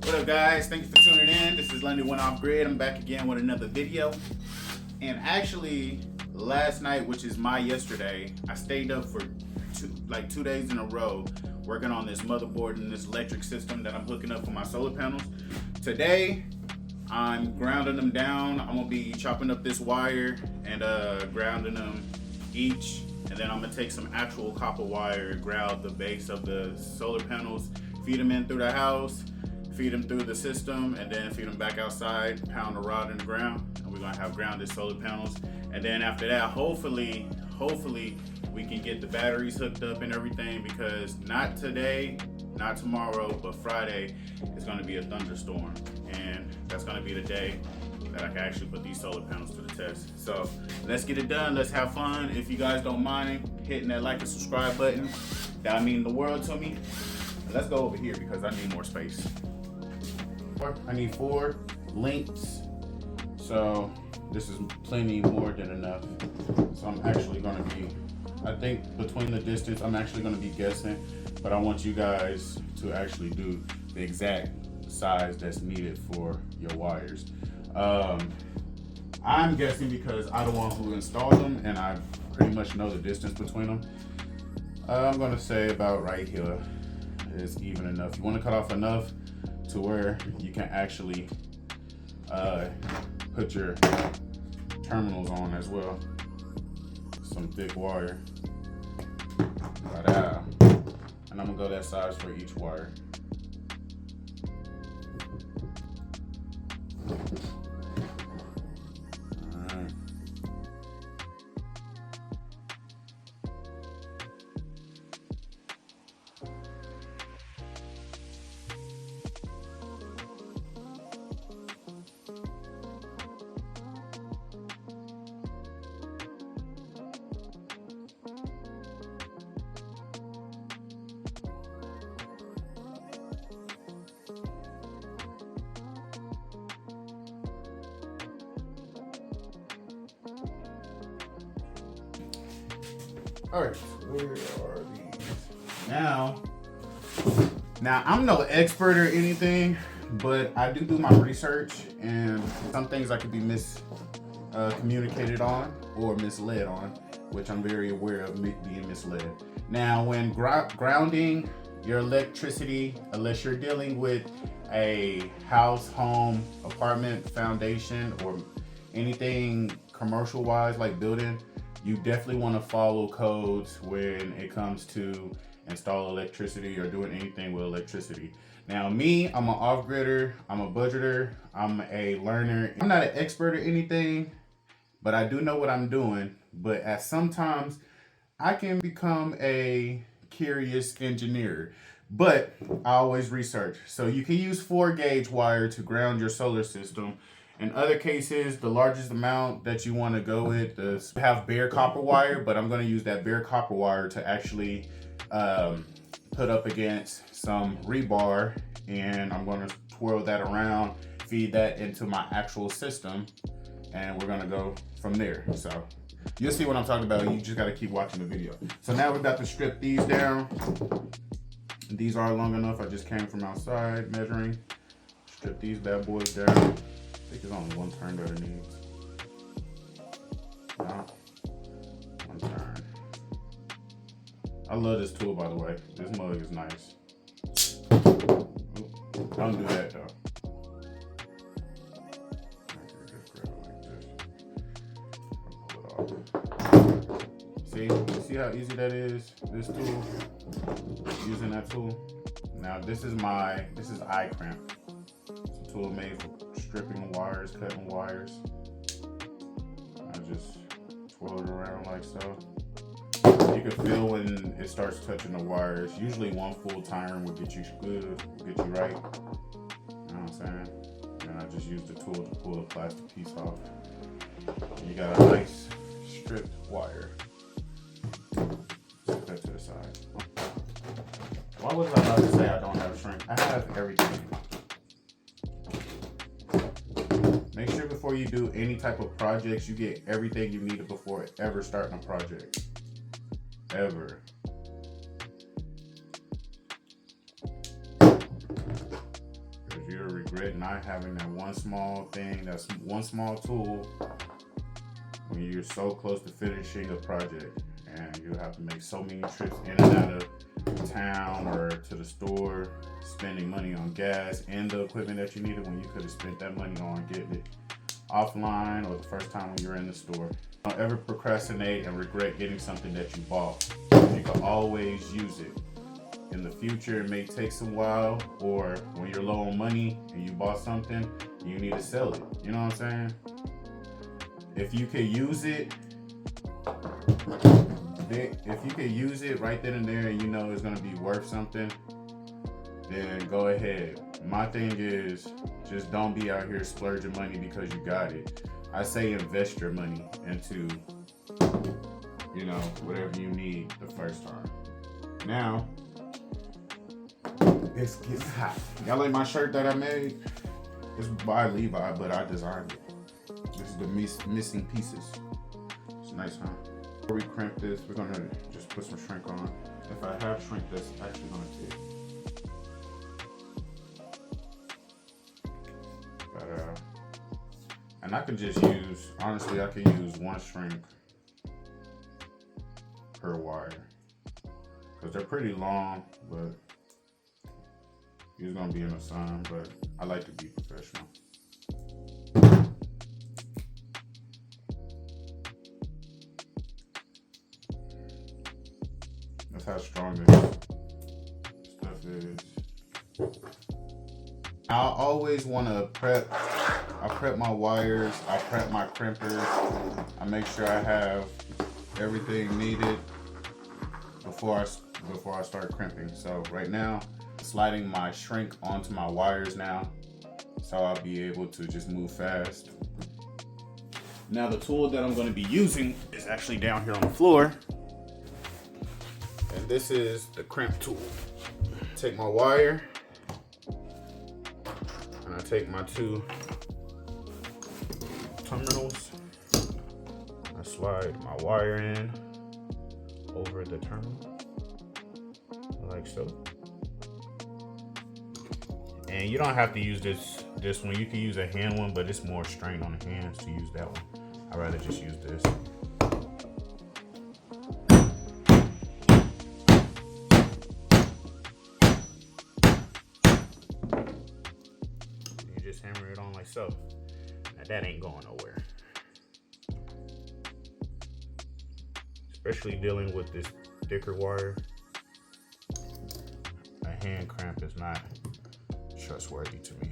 What up, guys? Thank you for tuning in. This is Lenny Went Off Grid. I'm back again with another video. And actually, last night, which is my yesterday, I stayed up for two days in a row working on this motherboard and this electric system that I'm hooking up for my solar panels. Today, I'm grounding them down. I'm gonna be chopping up this wire and grounding them each. And then I'm gonna take some actual copper wire, ground the base of the solar panels, feed them in through the house, feed them through the system, and then feed them back outside, pound the rod in the ground, and we're gonna have grounded solar panels. And then after that, hopefully we can get the batteries hooked up and everything, because not today, not tomorrow, but Friday is gonna be a thunderstorm, and that's gonna be the day that I can actually put these solar panels to the test. So let's get it done, let's have fun. If you guys don't mind hitting that like and subscribe button, that would mean the world to me. Let's go over here because I need more space. I need 4 links, so this is plenty more than enough. So I'm actually going to be, I think between the distance, I'm actually going to be guessing, but I want you guys to actually do the exact size that's needed for your wires. I'm guessing because I'm the one who installed them and I pretty much know the distance between them. I'm going to say about right here is even enough. You want to cut off enough to where you can actually put your terminals on as well. Some thick wire. And I'm gonna go that size for each wire. Alright, so where are these? Now I'm no expert or anything, but I do my research, and some things I could be communicated on or misled on, which I'm very aware of being misled. Now, when grounding your electricity, unless you're dealing with a house, home, apartment, foundation, or anything commercial wise like building, you definitely want to follow codes when it comes to install electricity or doing anything with electricity. Now me, I'm an off-gridder, I'm a budgeter, I'm a learner. I'm not an expert or anything, but I do know what I'm doing. But at sometimes I can become a curious engineer, but I always research. So you can use 4-gauge wire to ground your solar system. In other cases, the largest amount that you want to go with is have bare copper wire, but I'm going to use that bare copper wire to actually put up against some rebar, and I'm going to twirl that around, feed that into my actual system, and we're going to go from there. So you'll see what I'm talking about. You just got to keep watching the video. So now we've got to strip these down. These are long enough. I just came from outside measuring. Strip these bad boys down. I think there's only one turn that it needs. No, one turn. I love this tool, by the way. This mug is nice. Oop, don't do that though. Just grab it like this. Pull it off. See how easy that is? This tool, using that tool. Now this is eye cramp. It's a tool made for stripping wires, cutting wires. I just twirl it around like so. You can feel when it starts touching the wires. Usually one full turn will get you good, get you right. You know what I'm saying? And I just use the tool to pull the plastic piece off. And you got a nice stripped wire. Set that to the side. Why was I about to say I don't have a shrink? I have everything. Make sure before you do any type of projects, you get everything you need before ever starting a project. Ever. Because regret not having that one small thing, that's one small tool when you're so close to finishing a project and you have to make so many trips in and out of town or to the store, spending money on gas and the equipment that you needed when you could have spent that money on getting it offline or the first time when you're in the store. Don't ever procrastinate and regret getting something that you bought. You can always use it. In the future, it may take some while, or when you're low on money and you bought something, you need to sell it. You know what I'm saying? If you can use it, right then and there, and you know it's gonna be worth something, then go ahead. My thing is, just don't be out here splurging money because you got it. I say invest your money into, you know, whatever you need the first time. Now, it's getting hot. Y'all like my shirt that I made? It's by Levi, but I designed it. This is the missing pieces. It's nice, huh? Before we crimp this, we're gonna just put some shrink on. If I have shrink that's actually gonna fit. But, and I could just use, honestly, I could use one shrink per wire. Because they're pretty long, but it's gonna be in the sun, but I like to be professional. That's how strong this stuff is. I always want to prep. I prep my wires. I prep my crimpers. I make sure I have everything needed before I start crimping. So right now, sliding my shrink onto my wires now, so I'll be able to just move fast. Now the tool that I'm going to be using is actually down here on the floor, and this is the crimp tool. Take my wire, and I take my two terminals. I slide my wire in over the terminal, like so. And you don't have to use this one. You can use a hand one, but it's more strain on the hands to use that one. I'd rather just use this. You just hammer it on like so. Now that ain't going nowhere. Especially dealing with this thicker wire. A hand cramp is not trustworthy to me.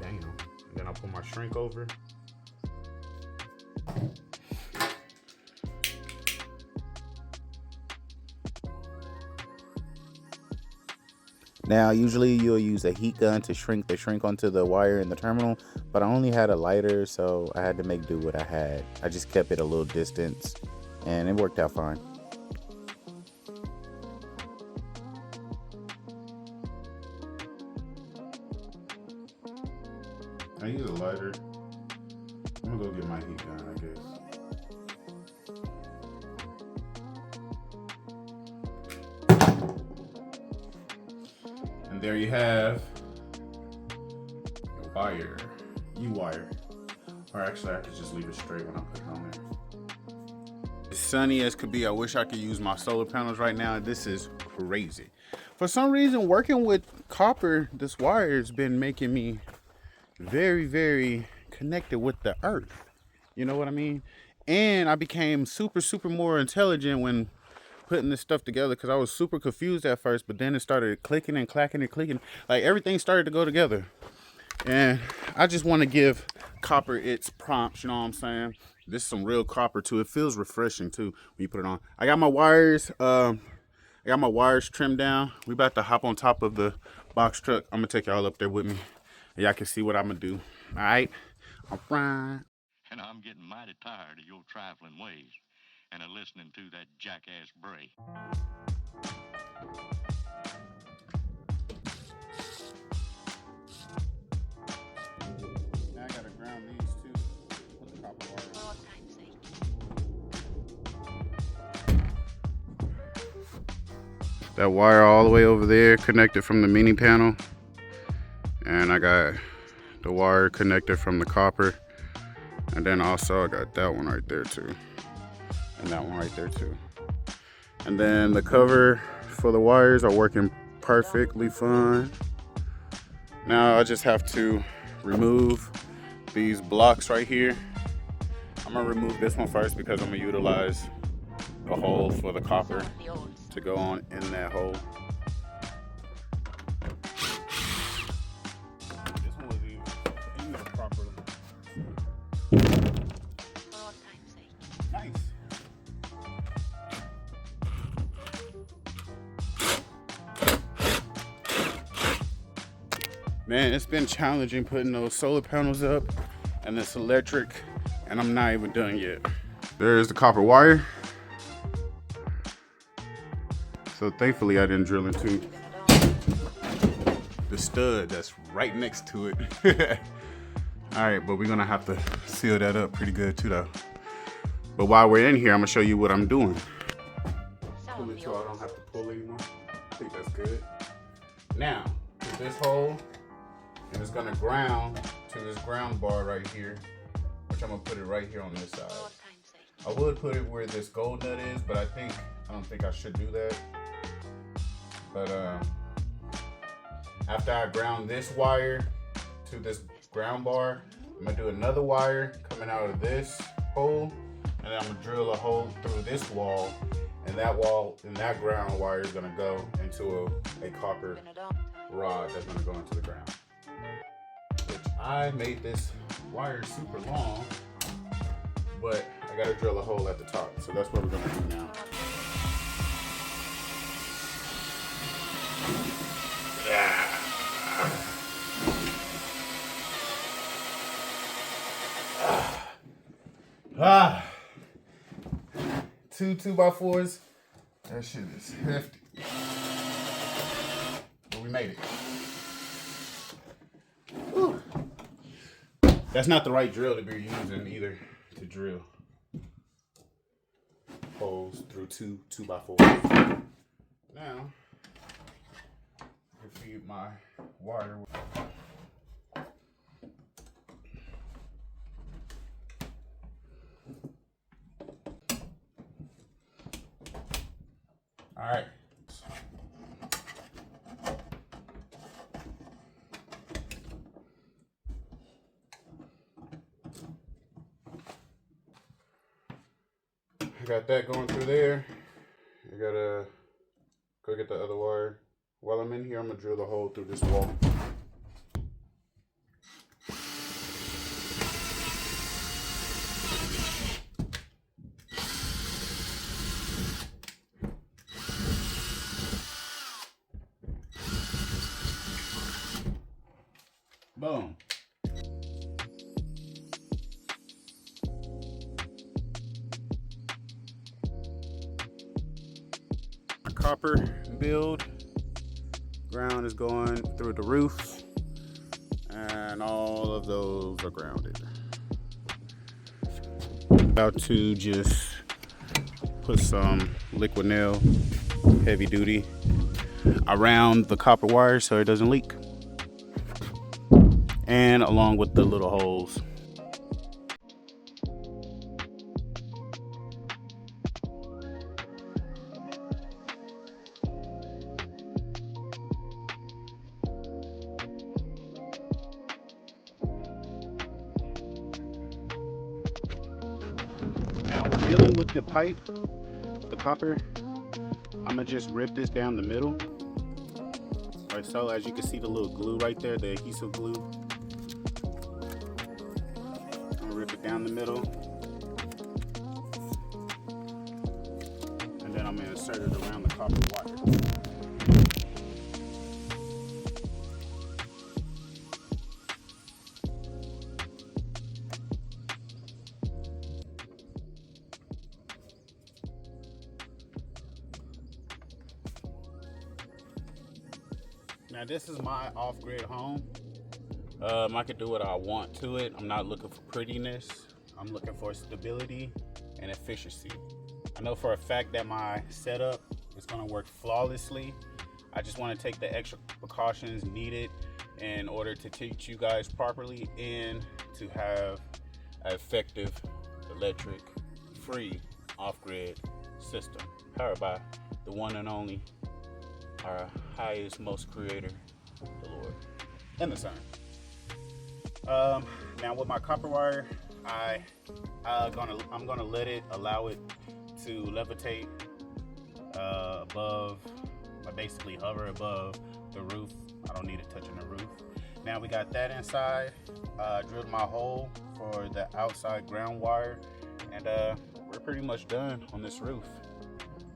Down. And then I'll put my shrink over. Now, usually you'll use a heat gun to shrink the shrink onto the wire in the terminal, but I only had a lighter, so I had to make do what I had. I just kept it a little distance, and it worked out fine. I use a lighter. I'm gonna go get my heat gun, I guess. And there you have your wire, U-wire. Or actually, I could just leave it straight when I put it on there. As sunny as could be, I wish I could use my solar panels right now. This is crazy. For some reason, working with copper, this wire has been making me very, very connected with the earth. You know what I mean? And I became super more intelligent when putting this stuff together, because I was super confused at first, but then it started clicking and clacking and clicking. Like everything started to go together. And I just want to give copper its prompts, you know what I'm saying? This is some real copper too. It feels refreshing too when you put it on. I got my wires, trimmed down. We about to hop on top of the box truck. I'm gonna take y'all up there with me. Y'all can see what I'm gonna do. All right, all right. And I'm getting mighty tired of your trifling ways and of listening to that jackass Bray. Now I gotta ground these too. Put the copper wire that wire all the way over there connected from the mini panel. And I got the wire connected from the copper. And then also I got that one right there too. And that one right there too. And then the cover for the wires are working perfectly fine. Now I just have to remove these blocks right here. I'm gonna remove this one first because I'm gonna utilize the hole for the copper to go on in that hole. This one was even properly. Nice. Man, it's been challenging putting those solar panels up and this electric, and I'm not even done yet. There's the copper wire. So thankfully I didn't drill into the stud that's right next to it. All right, but we're gonna have to seal that up pretty good too though. But while we're in here, I'm gonna show you what I'm doing. Pull it so I don't have to pull anymore. I think that's good. Now, to this hole, and it's gonna ground to this ground bar right here, which I'm gonna put it right here on this side. I would put it where this gold nut is, but I don't think I should do that. But after I ground this wire to this ground bar, I'm gonna do another wire coming out of this hole, and then I'm gonna drill a hole through this wall, and that wall and that ground wire is gonna go into a copper rod that's gonna go into the ground. Which I made this wire super long, but I gotta drill a hole at the top, so that's what we're gonna do now. Two 2x4s. That shit is hefty. But we made it. Whew. That's not the right drill to be using either to drill holes through two 2x4s. Now, I feed my wire. All right. I got that going through there. I gotta go get the other wire. While I'm in here, I'm gonna drill the hole through this wall. Boom. My copper build. Ground is going through the roof, and all of those are grounded. About to just put some liquid nail, heavy duty, around the copper wire so it doesn't leak, and along with the little holes. Dealing with the pipe, the copper, I'm gonna just rip this down the middle. Like so, as you can see the little glue right there, the adhesive glue. I'm gonna rip it down the middle. And then I'm gonna insert it around the copper wire. Now this is my off-grid home. I could do what I want to it. I'm not looking for prettiness. I'm looking for stability and efficiency. I know for a fact that my setup It's gonna work flawlessly. I just want to take the extra precautions needed in order to teach you guys properly and to have an effective electric free off-grid system powered by the one and only, our highest, most creator, the Lord and the Son. Now with my copper wire, I'm gonna allow it to levitate above, basically hover above the roof. I don't need it touching the roof. Now we got that inside. Drilled my hole for the outside ground wire, and we're pretty much done on this roof.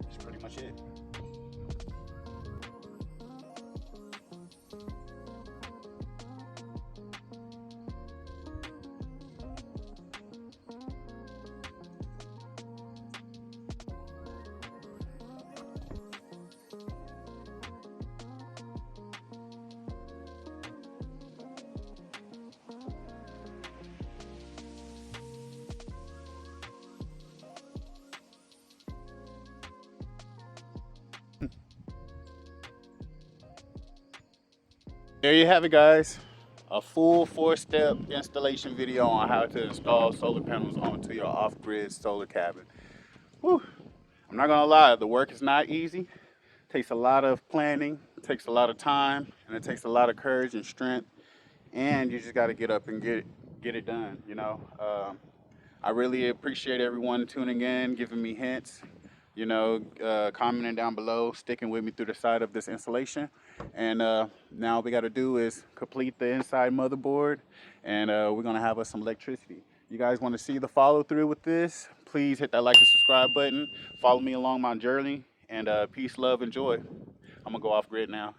That's pretty much it. There you have it, guys. A full 4-step installation video on how to install solar panels onto your off-grid solar cabin. Whew. I'm not gonna lie, the work is not easy. It takes a lot of planning, it takes a lot of time, and it takes a lot of courage and strength. And you just gotta get up and get it done, you know. I really appreciate everyone tuning in, giving me hints, you know, commenting down below, sticking with me through the side of this installation. And now all we got to do is complete the inside motherboard, and we're going to have us some electricity. You guys want to see the follow through with this? Please hit that like and subscribe button. Follow me along my journey, and peace, love, and joy. I'm going to go off grid now.